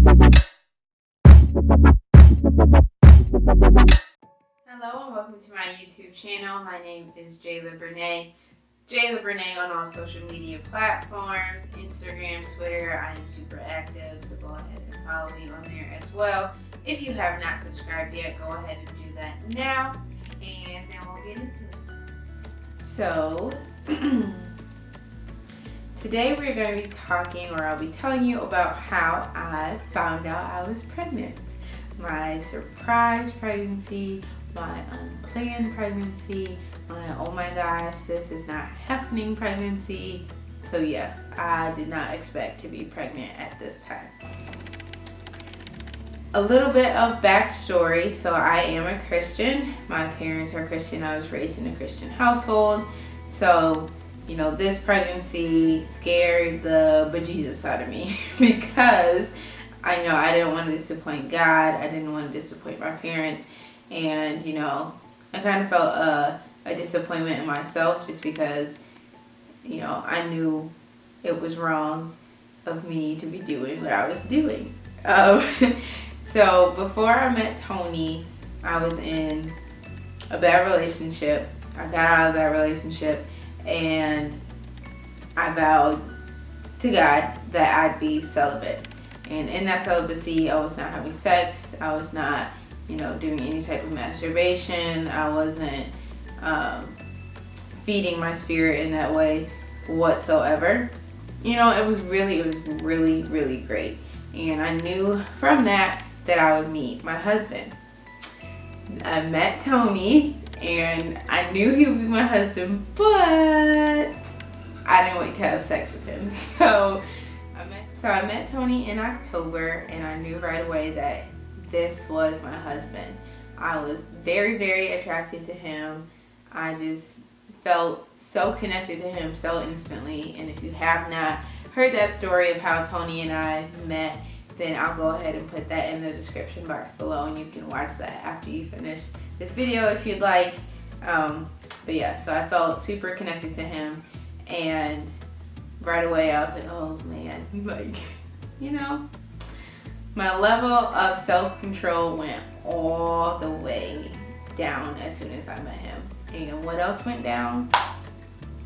Hello and welcome to my YouTube channel. My name is Jayla Bernay. Jayla Bernay on all social media platforms, Instagram, Twitter. I am super active, so go ahead and follow me on there as well. If you have not subscribed yet, go ahead and do that now, and then we'll get into it. So, today we're going to be talking, or I'll be telling you about how I found out I was pregnant. My surprise pregnancy, my unplanned pregnancy, my oh my gosh, this is not happening pregnancy. So yeah, I did not expect to be pregnant at this time. A little bit of backstory. So I am a Christian. My parents are Christian. I was raised in a Christian household. So, you know, this pregnancy scared the bejesus out of me because I know I didn't want to disappoint God. I didn't want to disappoint my parents. And, you know, I kind of felt a disappointment in myself just because, you know, I knew it was wrong of me to be doing what I was doing. So before I met Tony, I was in a bad relationship. I got out of that relationship and I vowed to God that I'd be celibate. And in that celibacy, I was not having sex. I was not, you know, doing any type of masturbation. I wasn't feeding my spirit in that way whatsoever. You know, it was really great. And I knew from that I would meet my husband. I met Tony and I knew he would be my husband, but I didn't wait to have sex with him. So I met Tony in October and I knew right away that this was my husband. I was very attracted to him. I just felt so connected to him so instantly. And if you have not heard that story of how Tony and I met, then I'll go ahead and put that in the description box below and you can watch that after you finish this video if you'd like. But yeah, so I felt super connected to him and right away I was like, oh man, like, you know, my level of self-control went all the way down as soon as I met him. And what else went down?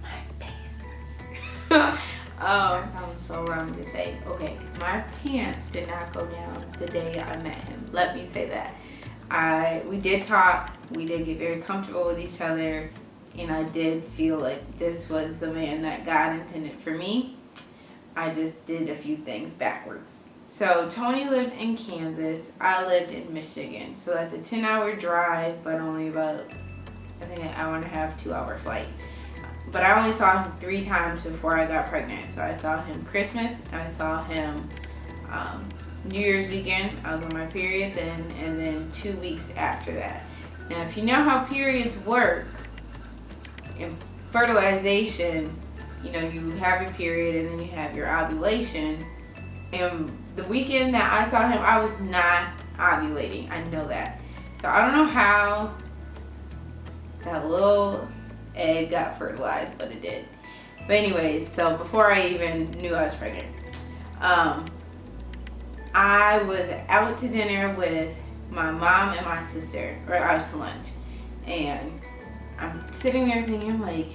My pants. That sounds so wrong to say. Okay, my pants did not go down the day I met him. Let me say that. We did talk. We did get very comfortable with each other. And I did feel like this was the man that God intended for me. I just did a few things backwards. So Tony lived in Kansas. I lived in Michigan. So that's a 10-hour drive, but only about, I think, an hour and a half, 2-hour flight. But I only saw him 3 times before I got pregnant. So I saw him Christmas, I saw him New Year's weekend. I was on my period then, and then 2 weeks after that. Now, if you know how periods work, in fertilization, you know, you have your period and then you have your ovulation. And the weekend that I saw him, I was not ovulating. I know that. So I don't know how that little egg got fertilized, but it did. But anyways, so before I even knew I was pregnant, I was out to dinner with my mom and my sister, or out to lunch, and I'm sitting there thinking, I'm like,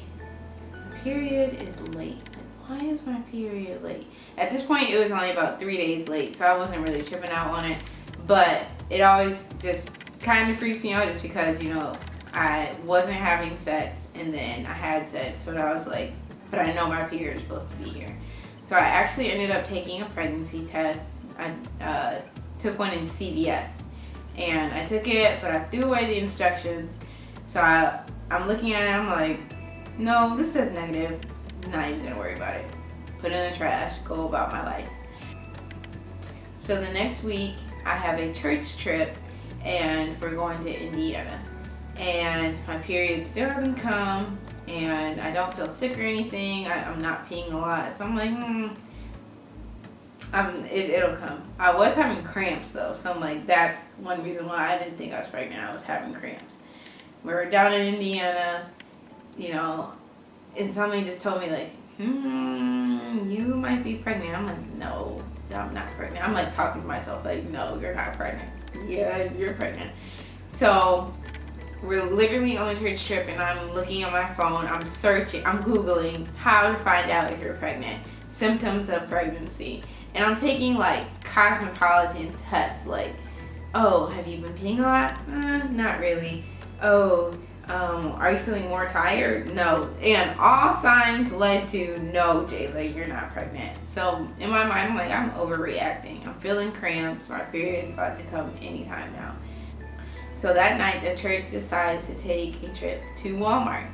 my period is late. Like, why is my period late? At this point, it was only about 3 days late, so I wasn't really tripping out on it. But it always just kind of freaks me out just because, you know, I wasn't having sex and then I had sex. So I was like, but I know my period is supposed to be here. So I actually ended up taking a pregnancy test. I took one in CVS. And I took it, but I threw away the instructions. So I'm looking at it, I'm like, no, this says negative. I'm not even gonna worry about it. Put it in the trash, go about my life. So the next week, I have a church trip and we're going to Indiana. And my period still hasn't come and I don't feel sick or anything. I'm not peeing a lot. So I'm like, it'll come. I was having cramps though. So I'm like, that's one reason why I didn't think I was pregnant. I was having cramps. We were down in Indiana, you know, and somebody just told me like, you might be pregnant. I'm like, no, I'm not pregnant. I'm like talking to myself like, no, you're not pregnant. Yeah, you're pregnant. So we're literally on a church trip and I'm looking at my phone, I'm searching, I'm Googling how to find out if you're pregnant, symptoms of pregnancy. And I'm taking like cosmopolitan tests like, oh, have you been peeing a lot? Not really. Oh, are you feeling more tired? No. And all signs led to, no, Jayla, you're not pregnant. So in my mind, I'm like, I'm overreacting. I'm feeling cramps. My period is about to come anytime now. So that night, the church decides to take a trip to Walmart.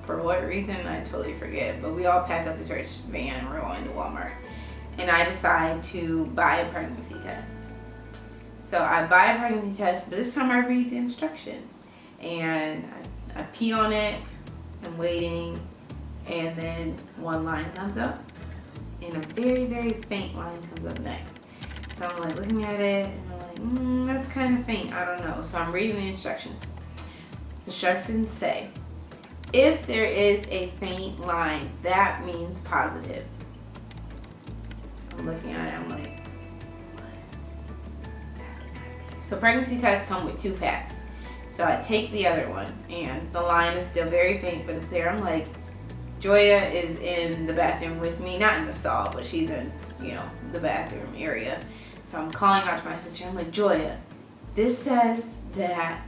For what reason, I totally forget. But we all pack up the church van and we're going to Walmart. And I decide to buy a pregnancy test. So I buy a pregnancy test, but this time I read the instructions. And I pee on it, I'm waiting, and then one line comes up, and a very, very faint line comes up next. So I'm like looking at it, and I'm like, that's kind of faint, I don't know. So I'm reading the instructions. The instructions say, if there is a faint line, that means positive. I'm looking at it, I'm like, what? So pregnancy tests come with 2 packs. So I take the other one, and the line is still very faint, but it's there. I'm like, Joya is in the bathroom with me, not in the stall, but she's in, the bathroom area. So I'm calling out to my sister. I'm like, Joya, this says that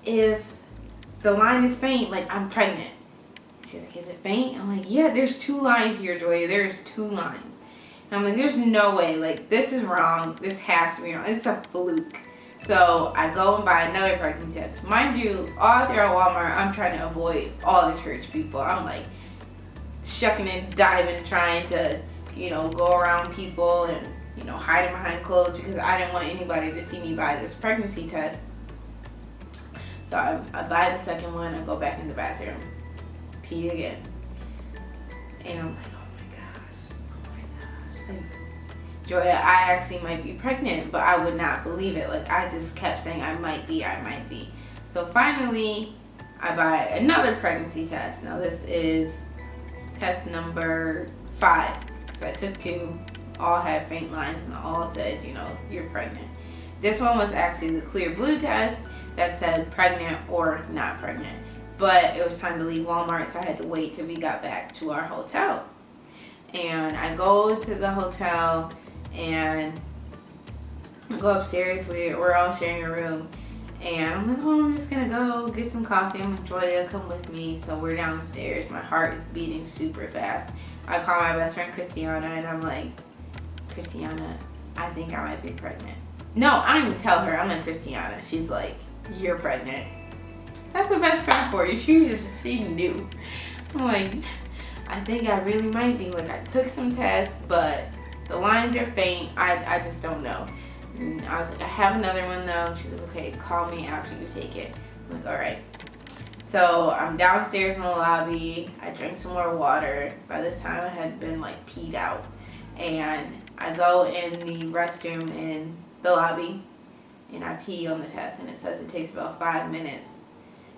if the line is faint, like I'm pregnant. She's like, is it faint? I'm like, yeah, there's 2 lines here, Joya. There's 2 lines. And I'm like, there's no way. Like, this is wrong. This has to be wrong. It's a fluke. So I go and buy another pregnancy test. Mind you, all throughout Walmart, I'm trying to avoid all the church people. I'm like shucking and diving, trying to, go around people and, hiding behind clothes because I didn't want anybody to see me buy this pregnancy test. So I buy the second one, I go back in the bathroom, pee again. And I'm like, oh my gosh. Like, Joya, I actually might be pregnant, but I would not believe it. Like, I just kept saying I might be. So finally, I buy another pregnancy test. Now this is test number 5. So I took 2, all had faint lines and all said, you're pregnant. This one was actually the clear blue test that said pregnant or not pregnant. But it was time to leave Walmart, so I had to wait till we got back to our hotel. And I go to the hotel and I go upstairs. We're all sharing a room, and I'm like, oh, I'm just gonna go get some coffee. I'm like, Joya, come with me. So we're downstairs. My heart is beating super fast. I call my best friend Christiana, and I'm like, Christiana, I think I might be pregnant. No, I don't even tell her. I'm like, Christiana. She's like, you're pregnant. That's the best friend for you. She knew. I'm like, I think I really might be. Like, I took some tests, but the lines are faint. I just don't know. And I was like, I have another one though. She's like, okay, call me after you take it. I'm like, all right. So I'm downstairs in the lobby. I drank some more water. By this time I had been like peed out. And I go in the restroom in the lobby and I pee on the test, and it says it takes about 5 minutes.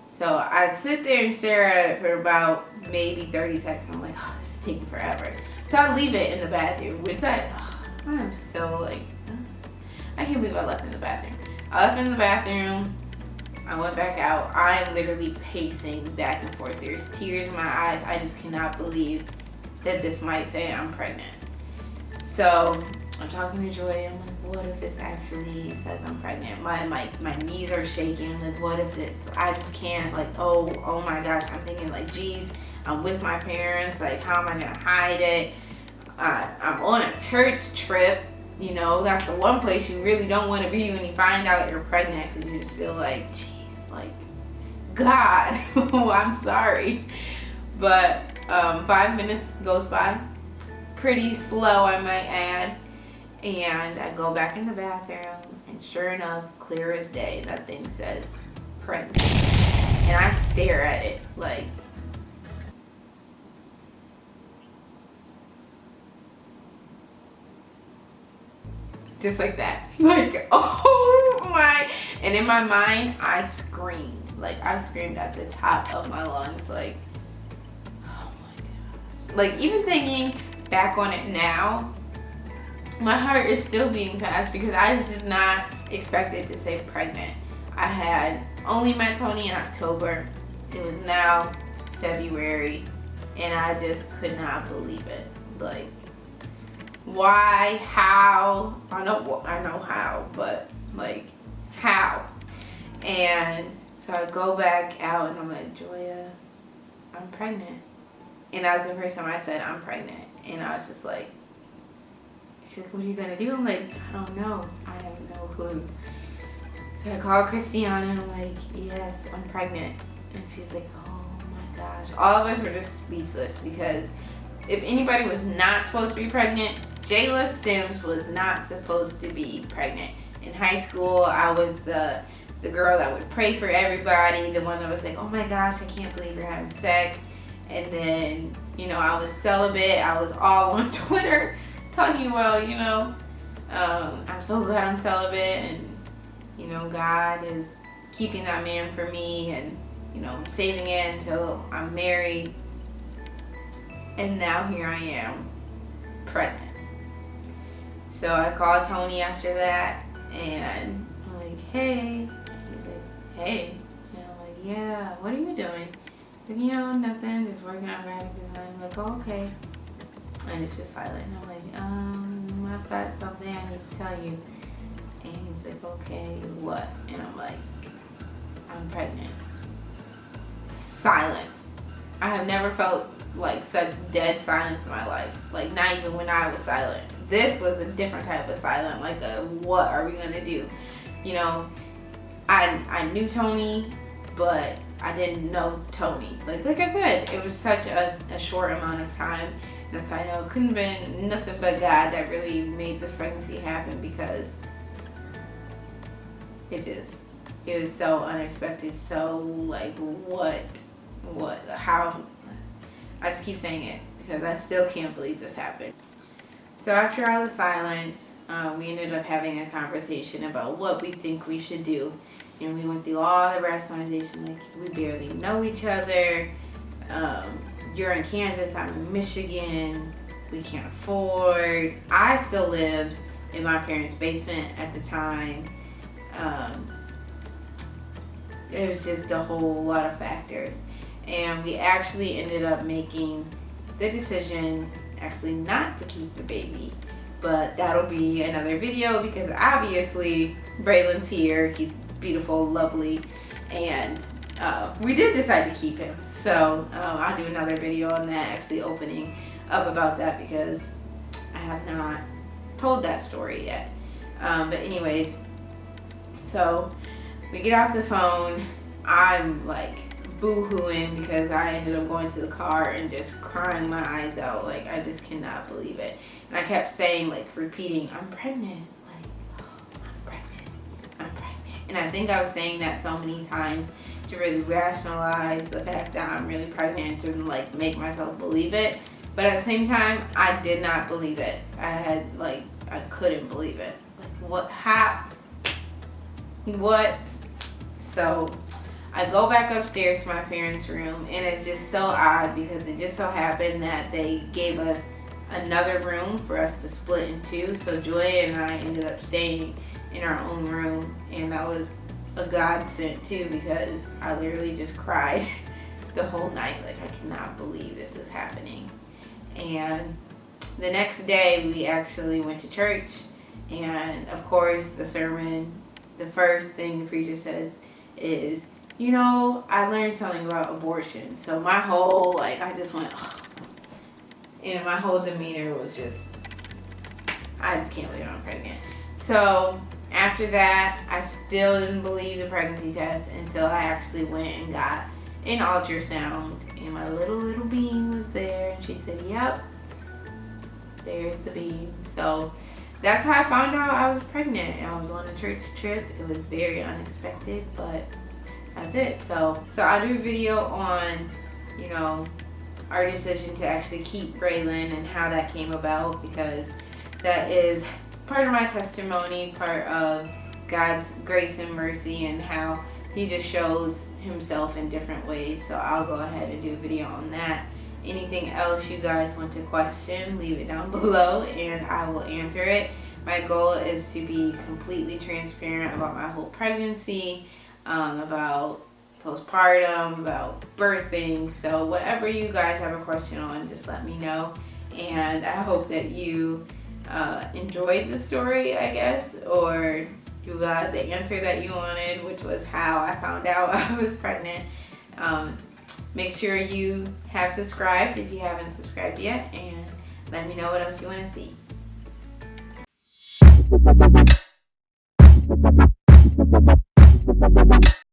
So I sit there and stare at it for about maybe 30 seconds. I'm like, oh, this is taking forever. So I leave it in the bathroom. Which I'm so like, I can't believe I left in the bathroom. I left in the bathroom. I went back out. I am literally pacing back and forth. There's tears in my eyes. I just cannot believe that this might say I'm pregnant. So I'm talking to Joy. I'm like, what if this actually says I'm pregnant? My knees are shaking. I'm like, what if this? I just can't. Like, oh my gosh. I'm thinking like, geez, I'm with my parents. Like, how am I gonna hide it? I'm on a church trip. That's the one place you really don't want to be when you find out you're pregnant, because you just feel like, geez, like, God, I'm sorry. But 5 minutes goes by, pretty slow, I might add. And I go back in the bathroom, and sure enough, clear as day, that thing says pregnant. And I stare at it like, just like that. Like, oh my. And in my mind, I screamed. Like, I screamed at the top of my lungs. Like, oh my gosh. Like, even thinking back on it now, my heart is still beating fast because I just did not expect it to say pregnant. I had only met Tony in October. It was now February, and I just could not believe it. Like, why? How? I know how, but like, how? And so I go back out and I'm like, Joya, I'm pregnant. And that was the first time I said I'm pregnant. And I was just like, she's like, what are you gonna do? I'm like, I don't know. I have no clue. So I called Christiana and I'm like, yes, I'm pregnant. And she's like, oh my gosh. All of us were just speechless because if anybody was not supposed to be pregnant, Jayla Sims was not supposed to be pregnant. In high school, I was the girl that would pray for everybody, the one that was like, oh my gosh, I can't believe you're having sex. And then, you know, I was celibate. I was all on Twitter talking about, you know, I'm so glad I'm celibate, and, you know, God is keeping that man for me, and, you know, saving it until I'm married. And now here I am, pregnant. So I called Tony after that, and I'm like, hey. He's like, hey. And I'm like, yeah, what are you doing? Like, you know, nothing, just working on graphic design. I'm like, oh, okay. And it's just silent. And I'm like, I've got something I need to tell you. And he's like, okay, what? And I'm like, I'm pregnant. Silence. I have never felt like such dead silence in my life. Like, not even when I was silent. This was a different type of silent, like a what are we gonna do? You know, I knew Tony, but I didn't know Tony. Like I said, it was such a short amount of time. That's how I know it couldn't have been nothing but God that really made this pregnancy happen, because it was so unexpected. So like, what, how? I just keep saying it because I still can't believe this happened. So after all the silence, we ended up having a conversation about what we think we should do. You know, we went through all the rationalization, like, we barely know each other. You're in Kansas, I'm in Michigan. We can't afford. I still lived in my parents' basement at the time. It was just a whole lot of factors. And we actually ended up making the decision actually not to keep the baby. But that'll be another video, because obviously Braylon's here. He's beautiful, lovely, and we did decide to keep him. So I'll do another video on that, actually opening up about that, because I have not told that story yet. But anyways, so we get off the phone. I'm like boo-hooing because I ended up going to the car and just crying my eyes out. Like, I just cannot believe it. And I kept saying, like, repeating, I'm pregnant. Like, I'm pregnant. I'm pregnant. And I think I was saying that so many times to really rationalize the fact that I'm really pregnant, to like make myself believe it. But at the same time, I did not believe it. I couldn't believe it. Like, what? How? What? So I go back upstairs to my parents' room, and it's just so odd because it just so happened that they gave us another room for us to split in two. So Joya and I ended up staying in our own room, and that was a godsend too, because I literally just cried the whole night. Like, I cannot believe this is happening. And the next day we actually went to church, and of course the sermon, the first thing the preacher says is, you know, I learned something about abortion. So my whole, like, I just went, oh. And my whole demeanor was just, I just can't believe I'm pregnant. So after that, I still didn't believe the pregnancy test until I actually went and got an ultrasound, and my little bean was there, and she said, yep, there's the bean. So that's how I found out I was pregnant. I was on a church trip. It was very unexpected, but that's it. So I'll do a video on, you know, our decision to actually keep Braylon and how that came about, because that is part of my testimony, part of God's grace and mercy, and how he just shows himself in different ways. So I'll go ahead and do a video on that. Anything else you guys want to question, leave it down below and I will answer it. My goal is to be completely transparent about my whole pregnancy, about postpartum, about birthing. So whatever you guys have a question on, just let me know. And I hope that you enjoyed the story, I guess, or you got the answer that you wanted, which was how I found out I was pregnant. Make sure you have subscribed if you haven't subscribed yet, and let me know what else you want to see.